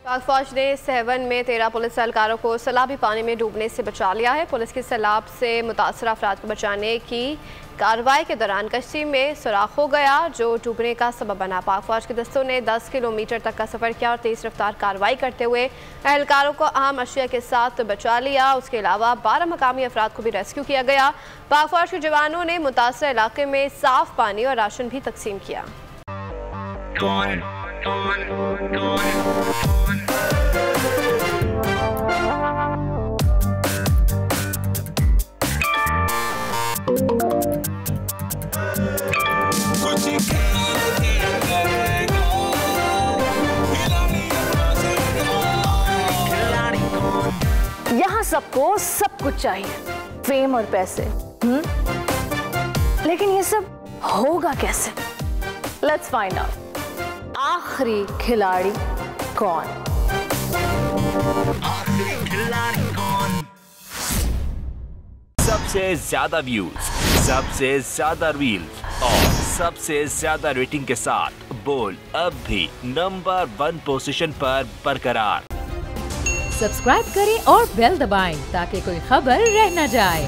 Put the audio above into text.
पाक फौज ने सहवन में 13 पुलिस एहलकारों को सैलाबी पानी में डूबने से बचा लिया है। पुलिस की सैलाब से मुतासर अफराद को बचाने की कार्रवाई के दौरान कश्ती में सुराख हो गया, जो डूबने का सबब बना। पाक फौज के दस्तों ने 10 किलोमीटर तक का सफर किया और तेज रफ्तार कार्रवाई करते हुए एहलकारों को अहम अशिया के साथ बचा लिया। उसके अलावा 12 मकामी अफराद को भी रेस्क्यू किया गया। पाक फौज के जवानों ने मुतासर इलाके में साफ पानी और राशन भी तकसीम किया। यहाँ सबको सब कुछ चाहिए, फेम और पैसे, लेकिन ये सब होगा कैसे? Let's find out. आखिरी खिलाड़ी कौन? सबसे ज्यादा व्यूज, सबसे ज्यादा रील्स और सबसे ज्यादा रेटिंग के साथ बोल्ड अब भी नंबर 1 पोजीशन पर बरकरार। सब्सक्राइब करें और बेल दबाएं ताकि कोई खबर रह न जाए।